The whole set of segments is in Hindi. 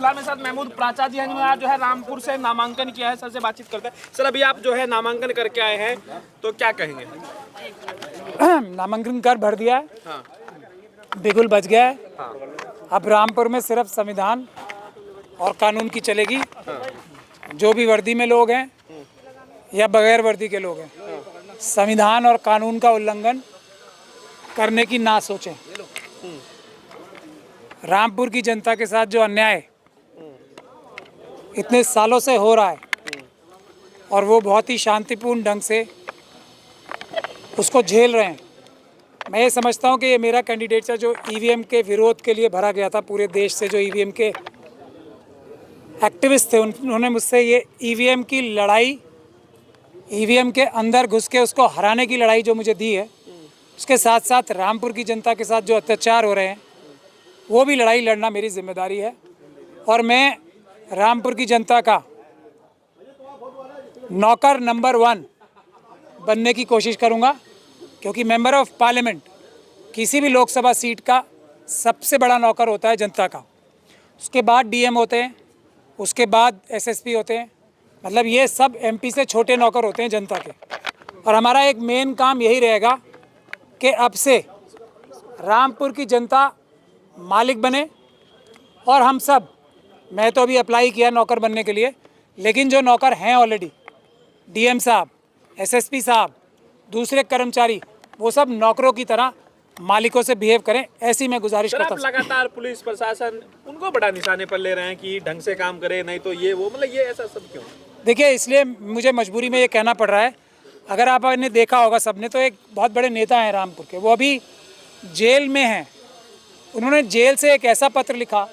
फिलहाल मेरे साथ महमूद प्राचा जी हैं, जिन्होंने आज जो है रामपुर से नामांकन किया है। सर से बातचीत करते हैं। सर, अभी आप जो है नामांकन करके आए हैं, तो क्या कहेंगे? नामांकन कर भर दिया है। हाँ। बिगुल बच गया है। हाँ। अब रामपुर में सिर्फ संविधान और कानून की चलेगी। हाँ। जो भी वर्दी में लोग हैं या बगैर वर्दी के लोग हैं, संविधान और कानून का उल्लंघन करने की ना सोचें। रामपुर की जनता के साथ जो अन्याय इतने सालों से हो रहा है और वो बहुत ही शांतिपूर्ण ढंग से उसको झेल रहे हैं। मैं ये समझता हूँ कि ये मेरा कैंडिडेट जो ईवीएम के विरोध के लिए भरा गया था पूरे देश से, जो ईवीएम के एक्टिविस्ट थे, उन्होंने मुझसे ये ईवीएम की लड़ाई, ईवीएम के अंदर घुस के उसको हराने की लड़ाई जो मुझे दी है, उसके साथ साथ रामपुर की जनता के साथ जो अत्याचार हो रहे हैं वो भी लड़ाई लड़ना मेरी जिम्मेदारी है। और मैं रामपुर की जनता का नौकर नंबर 1 बनने की कोशिश करूंगा, क्योंकि मेंबर ऑफ पार्लियामेंट किसी भी लोकसभा सीट का सबसे बड़ा नौकर होता है जनता का। उसके बाद डीएम होते हैं, उसके बाद एसएसपी होते हैं, मतलब ये सब एमपी से छोटे नौकर होते हैं जनता के। और हमारा एक मेन काम यही रहेगा कि अब से रामपुर की जनता मालिक बने और हम सब, मैं तो अभी अप्लाई किया नौकर बनने के लिए, लेकिन जो नौकर हैं ऑलरेडी, डीएम साहब, एसएसपी साहब, दूसरे कर्मचारी, वो सब नौकरों की तरह मालिकों से बिहेव करें, ऐसी मैं गुजारिश करता हूँ। लगातार पुलिस प्रशासन उनको बड़ा निशाने पर ले रहे हैं कि ढंग से काम करे, नहीं तो ये वो, मतलब ये ऐसा सब क्यों? देखिए, इसलिए मुझे मजबूरी में ये कहना पड़ रहा है। अगर आपने देखा होगा सबने, तो एक बहुत बड़े नेता हैं रामपुर के, वो अभी जेल में हैं। उन्होंने जेल से एक ऐसा पत्र लिखा,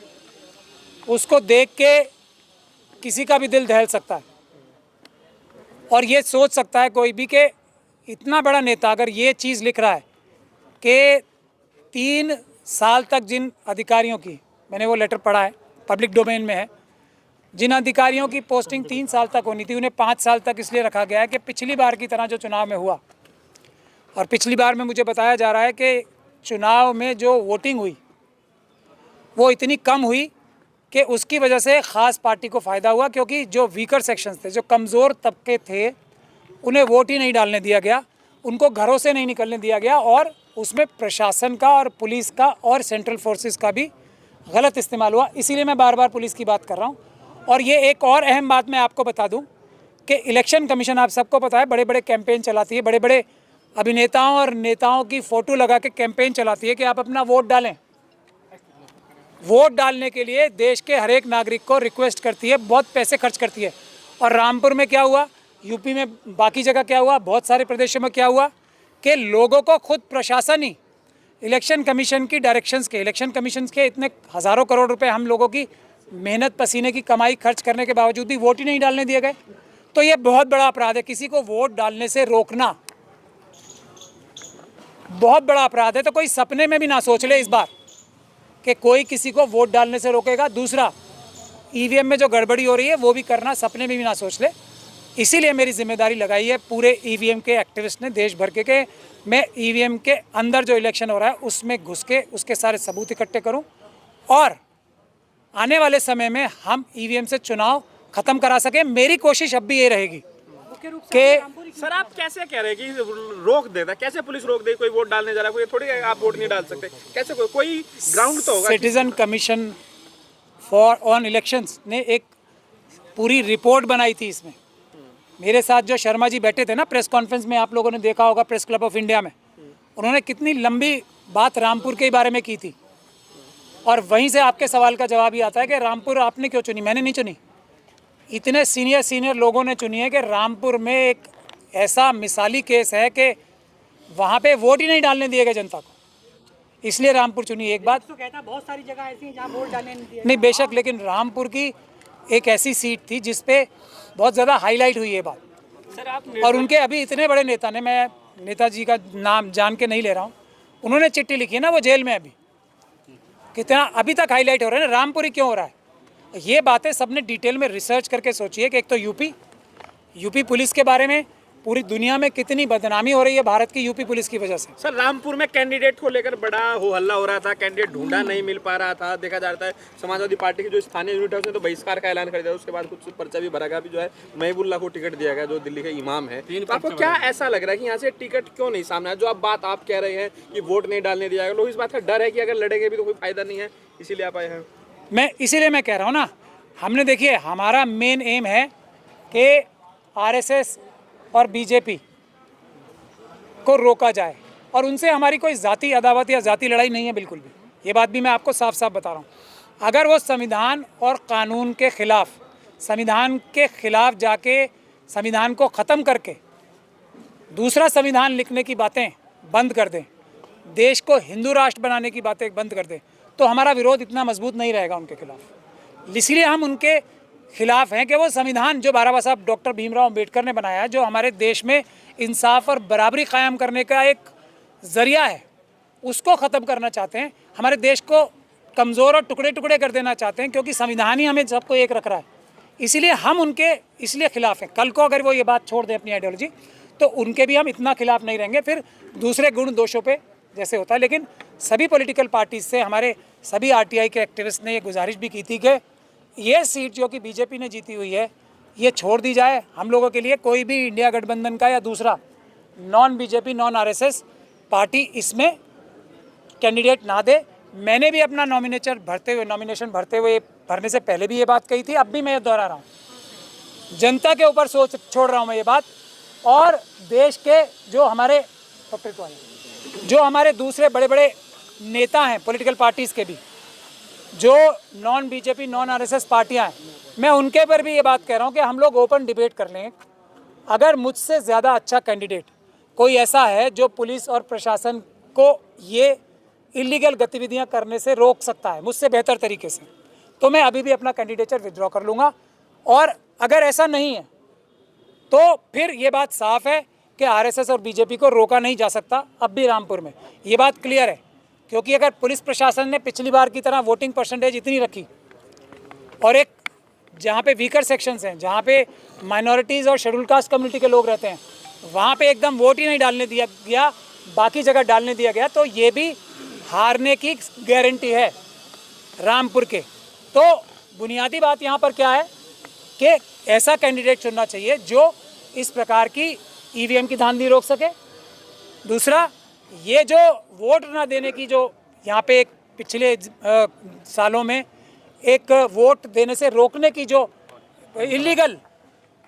उसको देख के किसी का भी दिल दहल सकता है और ये सोच सकता है कोई भी कि इतना बड़ा नेता अगर ये चीज़ लिख रहा है कि 3 साल तक जिन अधिकारियों की, मैंने वो लेटर पढ़ा है, पब्लिक डोमेन में है, जिन अधिकारियों की पोस्टिंग 3 साल तक होनी थी, उन्हें 5 साल तक इसलिए रखा गया है कि पिछली बार की तरह जो चुनाव में हुआ, और पिछली बार में मुझे बताया जा रहा है कि चुनाव में जो वोटिंग हुई वो इतनी कम हुई कि उसकी वजह से ख़ास पार्टी को फ़ायदा हुआ, क्योंकि जो वीकर सेक्शंस थे, जो कमज़ोर तबके थे, उन्हें वोट ही नहीं डालने दिया गया, उनको घरों से नहीं निकलने दिया गया, और उसमें प्रशासन का और पुलिस का और सेंट्रल फोर्सेस का भी गलत इस्तेमाल हुआ। इसीलिए मैं बार बार पुलिस की बात कर रहा हूँ। और ये एक और अहम बात मैं आपको बता दूँ कि इलेक्शन कमीशन, आप सबको पता है, बड़े बड़े कैंपेन चलाती है, बड़े बड़े अभिनेताओं और नेताओं की फ़ोटो लगा के कैंपेन चलाती है कि आप अपना वोट डालें। वोट डालने के लिए देश के हर एक नागरिक को रिक्वेस्ट करती है, बहुत पैसे खर्च करती है। और रामपुर में क्या हुआ, यूपी में बाकी जगह क्या हुआ, बहुत सारे प्रदेशों में क्या हुआ कि लोगों को खुद प्रशासन ही इलेक्शन कमीशन की डायरेक्शंस के, इलेक्शन कमीशन के इतने हज़ारों करोड़ रुपए हम लोगों की मेहनत पसीने की कमाई खर्च करने के बावजूद भी वोट ही नहीं डालने दिए गए। तो ये बहुत बड़ा अपराध है। किसी को वोट डालने से रोकना बहुत बड़ा अपराध है। तो कोई सपने में भी ना सोच ले इस बार कि कोई किसी को वोट डालने से रोकेगा। दूसरा, ईवीएम में जो गड़बड़ी हो रही है वो भी करना सपने में भी ना सोच ले। इसीलिए मेरी जिम्मेदारी लगाई है पूरे ईवीएम के एक्टिविस्ट ने देश भर के मैं ईवीएम के अंदर जो इलेक्शन हो रहा है उसमें घुस के उसके सारे सबूत इकट्ठे करूं और आने वाले समय में हम ईवीएम से चुनाव खत्म करा सकें। मेरी कोशिश अब भी ये रहेगी कि सर, आप कैसे कह रहे हैं कि रोक देता, कैसे पुलिस रोक दे? कोई वोट डालने जा रहा है, कोई थोड़ी आप वोट नहीं डाल सकते, कैसे? कोई ग्राउंड तो होगा। Citizen commission for on elections ने एक पूरी रिपोर्ट बनाई थी। इसमें मेरे साथ जो शर्मा जी बैठे थे ना प्रेस कॉन्फ्रेंस में, आप लोगों ने देखा होगा, प्रेस क्लब ऑफ इंडिया में, उन्होंने कितनी लंबी बात रामपुर के बारे में की थी। और वहीं से आपके सवाल का जवाब ही आता है कि रामपुर आपने क्यों चुनी? मैंने नहीं चुनी, इतने सीनियर लोगों ने चुनी है कि रामपुर में एक ऐसा मिसाली केस है कि वहाँ पे वोट ही नहीं डालने दिए गए जनता को, इसलिए रामपुर चुनी। एक बात तो कहता बहुत सारी जगह ऐसी हैं जहाँ वोट डालने नहीं दिया। नहीं, बेशक, लेकिन रामपुर की एक ऐसी सीट थी जिस पे बहुत ज़्यादा हाईलाइट हुई ये बात। सर, आप और उनके अभी इतने बड़े नेता ने, मैं नेताजी का नाम जान के नहीं ले रहा हूँ, उन्होंने चिट्ठी लिखी है ना, वो जेल में अभी, कितना अभी तक हाईलाइट हो रहा है ना रामपुर ही क्यों हो रहा है। ये बातें सबने डिटेल में रिसर्च करके सोची है कि एक तो यूपी पुलिस के बारे में पूरी दुनिया में कितनी बदनामी हो रही है भारत की यूपी पुलिस की वजह से। सर रामपुर में कैंडिडेट को लेकर बड़ा हो हल्ला हो रहा था, कैंडिडेट ढूंढा नहीं मिल पा रहा था। देखा जाता है समाजवादी पार्टी की जो स्थानीय यूनिट है उसने तो बहिष्कार का ऐलान कर दिया, उसके बाद कुछ पर्चा भी भरा गया। अभी जो है महबूबुल्लाह को टिकट दिया गया जो दिल्ली के इमाम है। तो आपको क्या ऐसा लग रहा है कि यहाँ से टिकट क्यों नहीं सामने आया? जो आप कह रहे हैं कि वोट नहीं डालने दिया जाएगा, लोग इस बात का डर है कि अगर लड़ेंगे भी तो कोई फायदा नहीं है, इसीलिए आप आए हैं। इसीलिए मैं कह रहा हूँ ना, हमने देखिए हमारा मेन एम है कि आरएसएस और बीजेपी को रोका जाए और उनसे हमारी कोई जाति अदावत या जाति लड़ाई नहीं है बिल्कुल भी। ये बात भी मैं आपको साफ साफ बता रहा हूँ। अगर वो संविधान और कानून के खिलाफ, संविधान के खिलाफ जाके संविधान को ख़त्म करके दूसरा संविधान लिखने की बातें बंद कर दें, देश को हिंदू राष्ट्र बनाने की बातें बंद कर दें, तो हमारा विरोध इतना मजबूत नहीं रहेगा उनके खिलाफ। इसलिए हम उनके खिलाफ हैं कि वो संविधान जो बाबा साहब डॉक्टर भीमराव अंबेडकर ने बनाया है, जो हमारे देश में इंसाफ और बराबरी कायम करने का एक ज़रिया है, उसको ख़त्म करना चाहते हैं। हमारे देश को कमज़ोर और टुकड़े टुकड़े कर देना चाहते हैं, क्योंकि संविधान ही हमें सबको एक रख रहा है। इसलिए हम उनके इसलिए खिलाफ हैं। कल को अगर वो ये बात छोड़ दें अपनी आइडियोलॉजी, तो उनके भी हम इतना खिलाफ नहीं रहेंगे, फिर दूसरे गुण दोषों पे जैसे होता है। लेकिन सभी पॉलिटिकल पार्टीज से हमारे सभी आरटीआई के एक्टिविस्ट ने ये गुजारिश भी की थी कि ये सीट जो कि बीजेपी ने जीती हुई है, ये छोड़ दी जाए। हम लोगों के लिए कोई भी इंडिया गठबंधन का या दूसरा non BJP non RSS party इसमें कैंडिडेट ना दे। मैंने भी अपना नॉमिनेशन भरते हुए भरने से पहले भी ये बात कही थी, अब भी मैं दोहरा रहा हूँ। जनता के ऊपर छोड़ रहा हूँ मैं ये बात। और देश के जो हमारे दूसरे बड़े बड़े नेता हैं पॉलिटिकल पार्टीज़ के भी, जो नॉन बीजेपी नॉन आरएसएस पार्टियां हैं, मैं उनके पर भी ये बात कह रहा हूं कि हम लोग ओपन डिबेट कर लें। अगर मुझसे ज़्यादा अच्छा कैंडिडेट कोई ऐसा है जो पुलिस और प्रशासन को ये इलीगल गतिविधियां करने से रोक सकता है मुझसे बेहतर तरीके से, तो मैं अभी भी अपना कैंडिडेचर विड्रॉ कर लूँगा। और अगर ऐसा नहीं है तो फिर ये बात साफ है कि आरएसएस और बीजेपी को रोका नहीं जा सकता अब भी रामपुर में। ये बात क्लियर है, क्योंकि अगर पुलिस प्रशासन ने पिछली बार की तरह वोटिंग परसेंटेज इतनी रखी और एक जहाँ पे वीकर सेक्शंस हैं, जहाँ पे माइनॉरिटीज़ और शेड्यूल कास्ट कम्युनिटी के लोग रहते हैं, वहाँ पे एकदम वोट ही नहीं डालने दिया गया, बाकी जगह डालने दिया गया, तो ये भी हारने की गारंटी है रामपुर के। तो बुनियादी बात यहाँ पर क्या है कि ऐसा कैंडिडेट चुनना चाहिए जो इस प्रकार की ईवीएम की धांधली रोक सके। दूसरा, ये जो वोट ना देने की जो यहाँ पे एक पिछले सालों में एक वोट देने से रोकने की जो इलीगल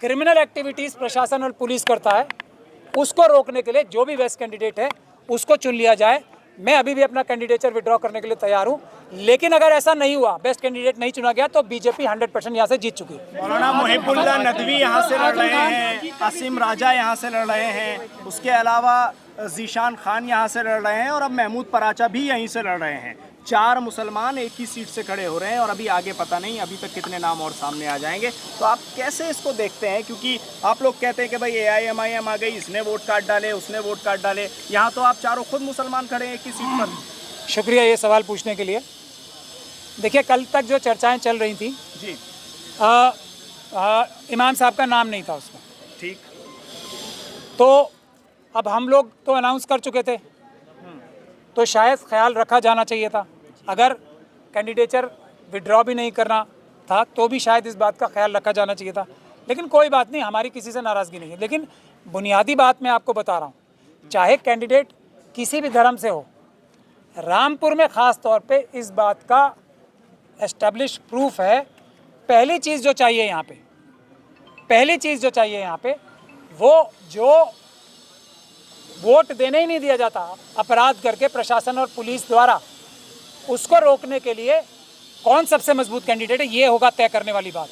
क्रिमिनल एक्टिविटीज़ प्रशासन और पुलिस करता है, उसको रोकने के लिए जो भी बेस्ट कैंडिडेट है उसको चुन लिया जाए। मैं अभी भी अपना कैंडिडेचर विड्रॉ करने के लिए तैयार हूँ, लेकिन अगर ऐसा नहीं हुआ, बेस्ट कैंडिडेट नहीं चुना गया, तो बीजेपी 100% यहाँ से जीत चुकी है। मौलाना मुहिबुल्लाह नदवी यहाँ से लड़ रहे हैं, असीम राजा यहाँ से लड़ रहे हैं, उसके अलावा जीशान खान यहाँ से लड़ रहे हैं और अब महमूद पराचा भी यहीं से लड़ रहे हैं। 4 मुसलमान एक ही सीट से खड़े हो रहे हैं और अभी आगे पता नहीं अभी तक कितने नाम और सामने आ जाएंगे। तो आप कैसे इसको देखते हैं? क्योंकि आप लोग कहते हैं कि भाई AIMIM आ गई, इसने वोट कार्ड डाले, उसने वोट कार्ड डाले, यहाँ तो आप चारों खुद मुसलमान खड़े हैं एक ही सीट पर। शुक्रिया ये सवाल पूछने के लिए। देखिए, कल तक जो चर्चाएँ चल रही थी जी, इमाम साहब का नाम नहीं था उसमें, ठीक। तो अब हम लोग तो अनाउंस कर चुके थे, तो शायद ख्याल रखा जाना चाहिए था। अगर कैंडिडेचर विड्रॉ भी नहीं करना था तो भी शायद इस बात का ख्याल रखा जाना चाहिए था। लेकिन कोई बात नहीं, हमारी किसी से नाराज़गी नहीं है। लेकिन बुनियादी बात मैं आपको बता रहा हूँ, चाहे कैंडिडेट किसी भी धर्म से हो, रामपुर में ख़ास तौर पे इस बात का एस्टेब्लिश प्रूफ है। पहली चीज़ जो चाहिए यहाँ पे वो जो वोट देने ही नहीं दिया जाता अपराध करके प्रशासन और पुलिस द्वारा, उसको रोकने के लिए कौन सबसे मजबूत कैंडिडेट है, ये होगा तय करने वाली बात।